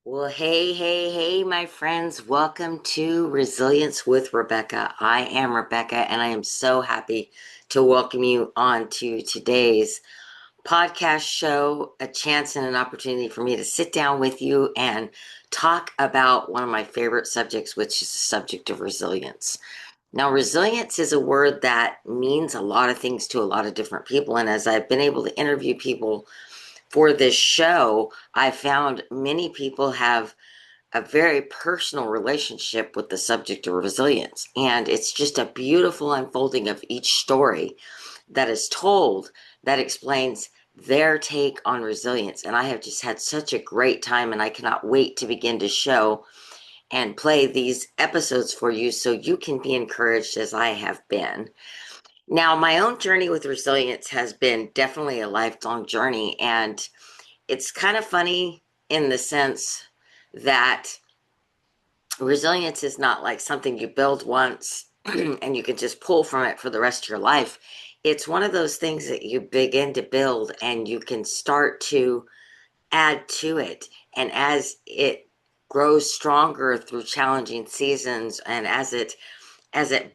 Well, hey, my friends. Welcome to Resilience with Rebekah. I am Rebekah, and I am so happy to welcome you on to today's podcast show, a chance and an opportunity for me to sit down with you and talk about one of my favorite subjects, which is the subject of resilience. Now, resilience is a word that means a lot of things to a lot of different people, and as I've been able to interview people for this show, I found many people have a very personal relationship with the subject of resilience. And it's just a beautiful unfolding of each story that is told that explains their take on resilience. And I have just had such a great time, and I cannot wait to begin to show and play these episodes for you so you can be encouraged as I have been. Now, my own journey with resilience has been definitely a lifelong journey, and it's kind of funny in the sense that resilience is not like something you build once and you can just pull from it for the rest of your life. It's one of those things that you begin to build and you can start to add to it. And as it grows stronger through challenging seasons and as it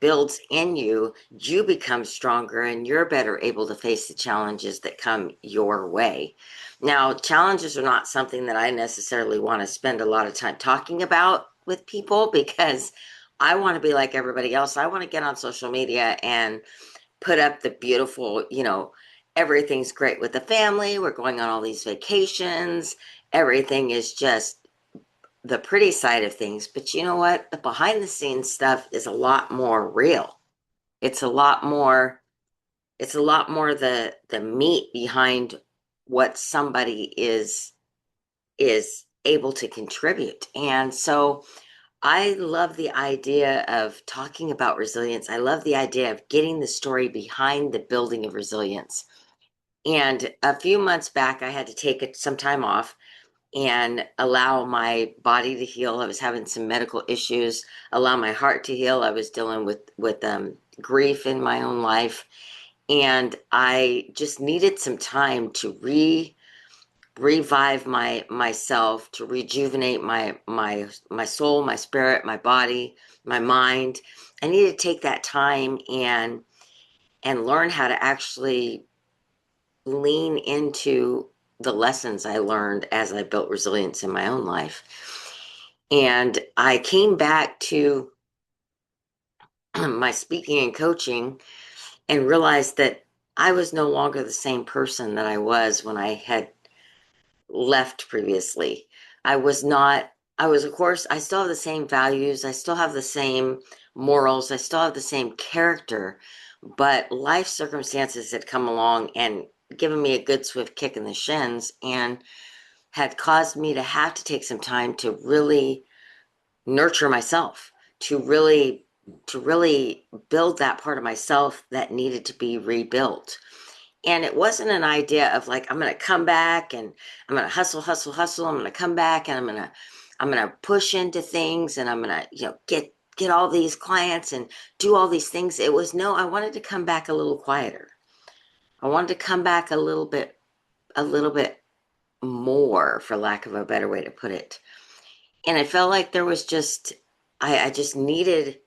builds in you, you become stronger and you're better able to face the challenges that come your way. Now, challenges are not something that I necessarily want to spend a lot of time talking about with people because I want to be like everybody else. I want to get on social media and put up the beautiful, everything's great with the family. We're going on all these vacations. Everything is just the pretty side of things, but you know what? The behind the scenes stuff is a lot more real. It's a lot more the meat behind what somebody is able to contribute. And so I love the idea of talking about resilience. I love the idea of getting the story behind the building of resilience. And a few months back I had to take some time off and allow my body to heal. I was having some medical issues, allow my heart to heal. I was dealing with grief in my own life, and I just needed some time to revive myself, to rejuvenate my soul, my spirit, my body, my mind. I needed to take that time and learn how to actually lean into the lessons I learned as I built resilience in my own life. And I came back to my speaking and coaching and realized that I was no longer the same person that I was when I had left previously. I was not, I was, of course, I still have the same values, I still have the same morals, I still have the same character, but life circumstances had come along and given me a good swift kick in the shins and had caused me to have to take some time to really nurture myself, to really build that part of myself that needed to be rebuilt. And it wasn't an idea of like I'm going to come back and I'm going to hustle. I'm going to come back and I'm going to push into things and I'm going to get all these clients and do all these things. It was no, I wanted to come back a little quieter. I wanted to come back a little bit more, for lack of a better way to put it. And I felt like there was just I just needed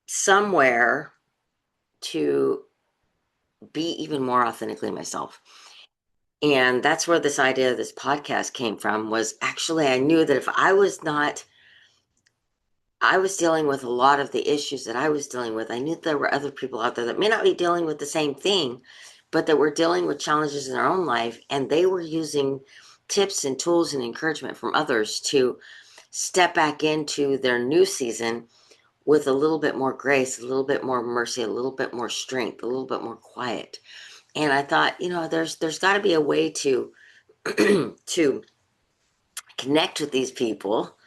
somewhere to be even more authentically myself. And that's where this idea of this podcast came from. Was actually I knew that if I was dealing with a lot of the issues that I was dealing with. I knew there were other people out there that may not be dealing with the same thing, but that were dealing with challenges in their own life, and they were using tips and tools and encouragement from others to step back into their new season with a little bit more grace, a little bit more mercy, a little bit more strength, a little bit more quiet. And I thought, there's got to be a way to to connect with these people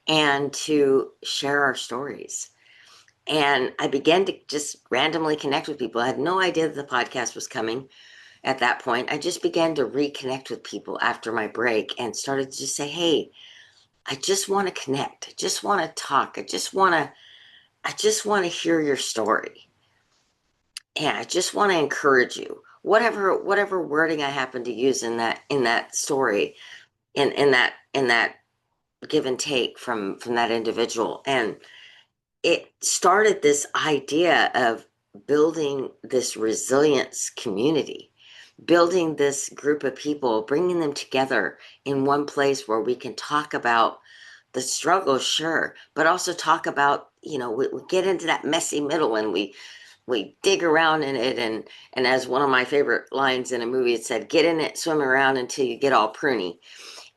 and to share our stories. And I began to just randomly connect with people. I had no idea that the podcast was coming at that point. I just began to reconnect with people after my break and started to just say, hey, I just want to connect. I just want to talk. I just want to hear your story. And I just want to encourage you. Whatever wording I happen to use in that story, in that give and take from that individual. And it started this idea of building this resilience community, building this group of people, bringing them together in one place where we can talk about the struggle, sure, but also talk about, we get into that messy middle, and we dig around in it, and as one of my favorite lines in a movie, it said, get in it, swim around until you get all pruny.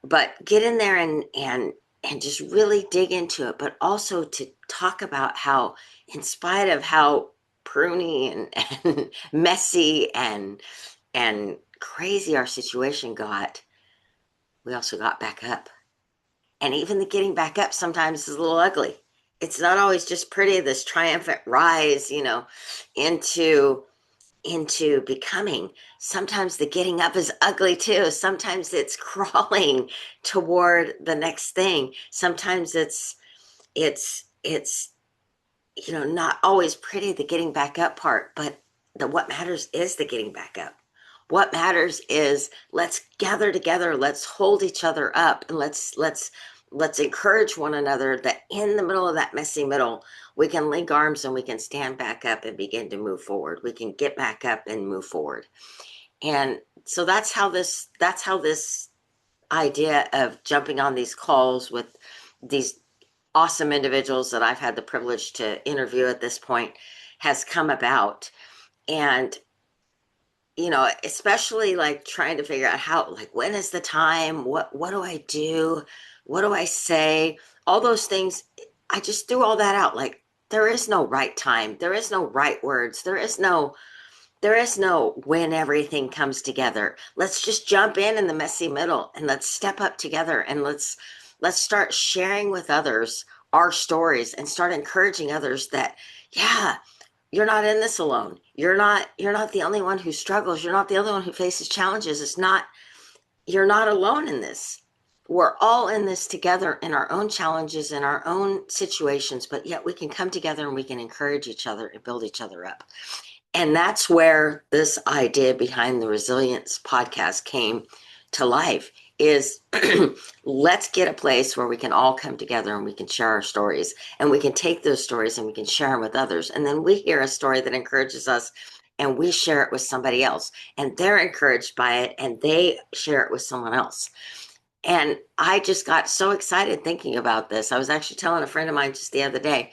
But get in there and just really dig into it, but also to talk about how, in spite of how pruny and messy and crazy our situation got, we also got back up. And even the getting back up sometimes is a little ugly. It's not always just pretty, this triumphant rise, into becoming. Sometimes the getting up is ugly too. Sometimes it's crawling toward the next thing. Sometimes it's not always pretty, the getting back up part, but what matters is the getting back up. What matters is, let's gather together, let's hold each other up, and let's encourage one another that in the middle of that messy middle, we can link arms and we can stand back up and begin to move forward. We can get back up and move forward. And so that's how this idea of jumping on these calls with these awesome individuals that I've had the privilege to interview at this point has come about. And especially like trying to figure out how, like, when is the time? What do I do? What do I say? All those things. I just threw all that out. Like, there is no right time. There is no right words. There is no when everything comes together. Let's just jump in the messy middle, and let's step up together, and let's start sharing with others our stories, and start encouraging others that, yeah, you're not in this alone. You're not the only one who struggles. You're not the only one who faces challenges. You're not alone in this. We're all in this together, in our own challenges, in our own situations, but yet we can come together and we can encourage each other and build each other up. And that's where this idea behind the Resilience podcast came to life, is let's get a place where we can all come together and we can share our stories, and we can take those stories and we can share them with others. And then we hear a story that encourages us, and we share it with somebody else, and they're encouraged by it, and they share it with someone else. And I just got so excited thinking about this. I was actually telling a friend of mine just the other day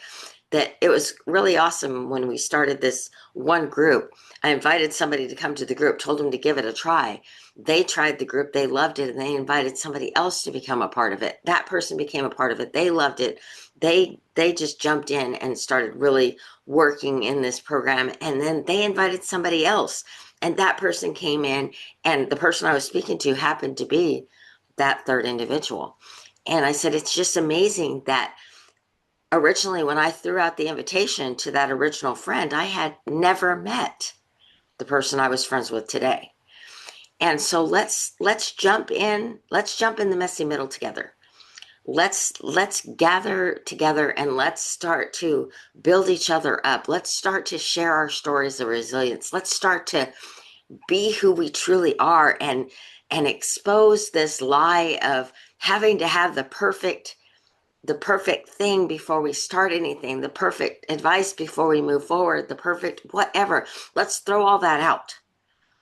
that it was really awesome when we started this one group. I invited somebody to come to the group, told them to give it a try. They tried the group, they loved it, and they invited somebody else to become a part of it. That person became a part of it. They loved it. They just jumped in and started really working in this program, and then they invited somebody else, and that person came in, and the person I was speaking to happened to be that third individual. And I said, it's just amazing that originally, when I threw out the invitation to that original friend, I had never met the person I was friends with today. And so let's jump in the messy middle together. Let's gather together, and let's start to build each other up. Let's start to share our stories of resilience. Let's start to be who we truly are, and expose this lie of having to have the perfect thing before we start anything, the perfect advice before we move forward, the perfect whatever. Let's throw all that out.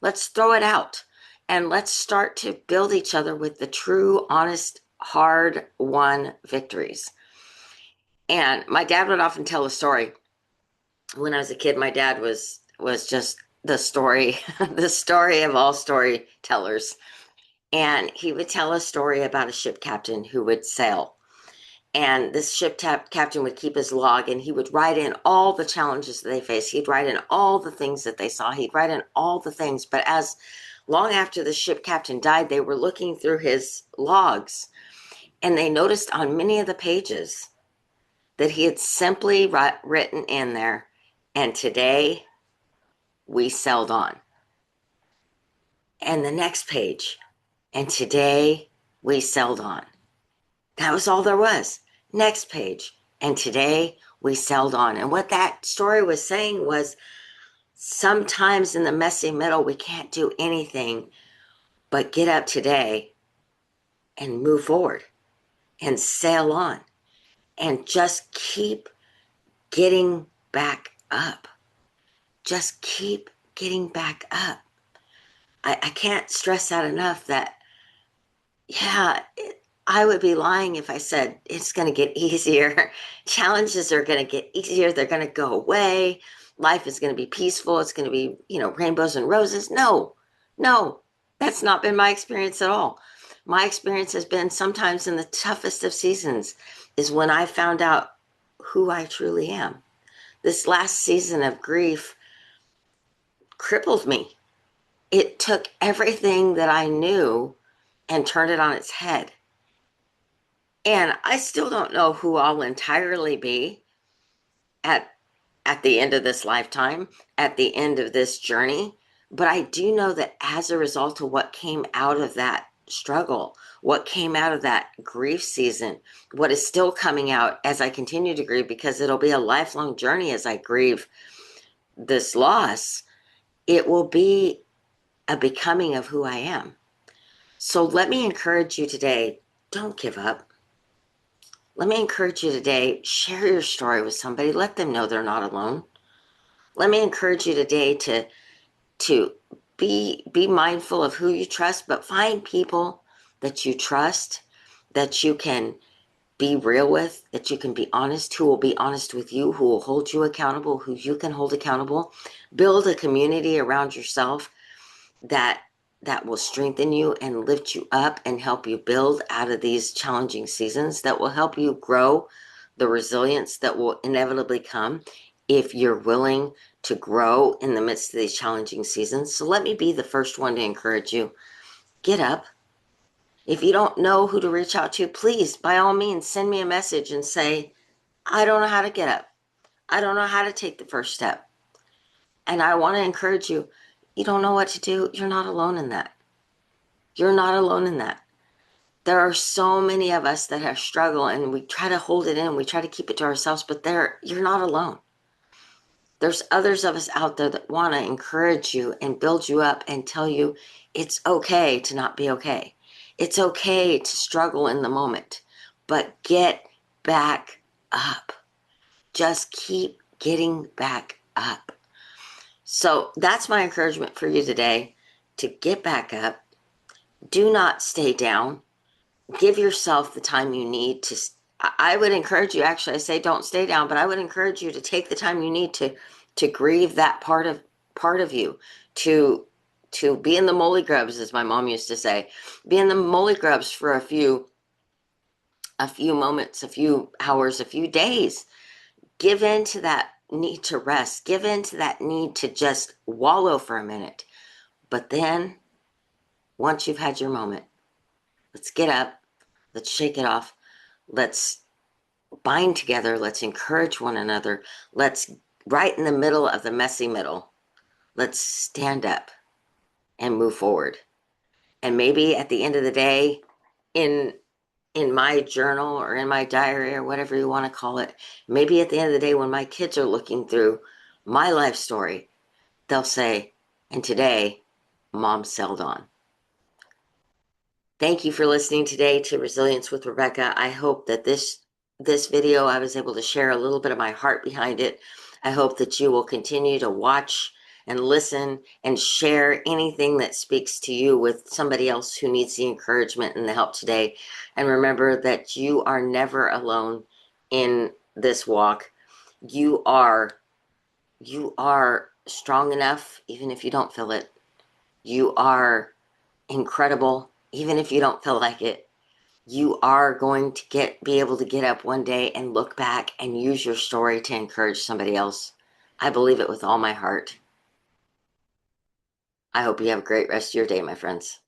Let's throw it out, and let's start to build each other with the true, honest, hard-won victories. And my dad would often tell a story. When I was a kid, my dad was just the story, the story of all storytellers. And he would tell a story about a ship captain who would sail. And this ship captain would keep his log, and he would write in all the challenges that they faced. He'd write in all the things that they saw. He'd write in all the things. But as long after the ship captain died, they were looking through his logs, and they noticed on many of the pages that he had simply written in there, and today we sailed on. And the next page, and today we sailed on. That was all there was. Next page, and today we sailed on. And what that story was saying was, sometimes in the messy middle, we can't do anything but get up today and move forward and sail on and just keep getting back up. Just keep getting back up. I can't stress that enough that, yeah, I would be lying if I said it's going to get easier. Challenges are going to get easier. They're going to go away. Life is going to be peaceful. It's going to be, rainbows and roses. No, no, that's not been my experience at all. My experience has been sometimes in the toughest of seasons is when I found out who I truly am. This last season of grief crippled me. It took everything that I knew and turned it on its head. And I still don't know who I'll entirely be at at the end of this lifetime, at the end of this journey. But I do know that as a result of what came out of that struggle, what came out of that grief season, what is still coming out as I continue to grieve, because it'll be a lifelong journey as I grieve this loss, it will be a becoming of who I am. So let me encourage you today, don't give up. Let me encourage you today, share your story with somebody. Let them know they're not alone. Let me encourage you today to be mindful of who you trust, but find people that you trust, that you can be real with, that you can be honest, who will be honest with you, who will hold you accountable, who you can hold accountable. Build a community around yourself that will strengthen you and lift you up and help you build out of these challenging seasons, that will help you grow the resilience that will inevitably come if you're willing to grow in the midst of these challenging seasons. So let me be the first one to encourage you. Get up. If you don't know who to reach out to, please, by all means, send me a message and say, I don't know how to get up. I don't know how to take the first step. And I want to encourage you. You don't know what to do. You're not alone in that. You're not alone in that. There are so many of us that have struggled and we try to hold it in. We try to keep it to ourselves, but you're not alone. There's others of us out there that want to encourage you and build you up and tell you it's okay to not be okay. It's okay to struggle in the moment, but get back up. Just keep getting back up. So that's my encouragement for you today, to get back up. Do not stay down. Give yourself the time you need to. I would encourage you, actually, I say don't stay down, but I would encourage you to take the time you need to grieve that part of you, to be in the molly grubs, as my mom used to say. Be in the molly grubs for a few moments, a few hours, a few days. Give in to that need to rest. Give in to that need to just wallow for a minute. But then, once you've had your moment, let's get up. Let's shake it off. Let's bind together. Let's encourage one another. Let's, right in the middle of the messy middle, let's stand up and move forward. And maybe at the end of the day, in my journal or in my diary or whatever you want to call it, maybe at the end of the day when my kids are looking through my life story, they'll say, and today, Mom sailed on. Thank you for listening today to Resilience with Rebekah. I hope that this video, I was able to share a little bit of my heart behind it. I hope that you will continue to watch and listen and share anything that speaks to you with somebody else who needs the encouragement and the help today. And remember that you are never alone in this walk. You are strong enough, even if you don't feel it. You are incredible, even if you don't feel like it. You are going to be able to get up one day and look back and use your story to encourage somebody else. I believe it with all my heart. I hope you have a great rest of your day, my friends.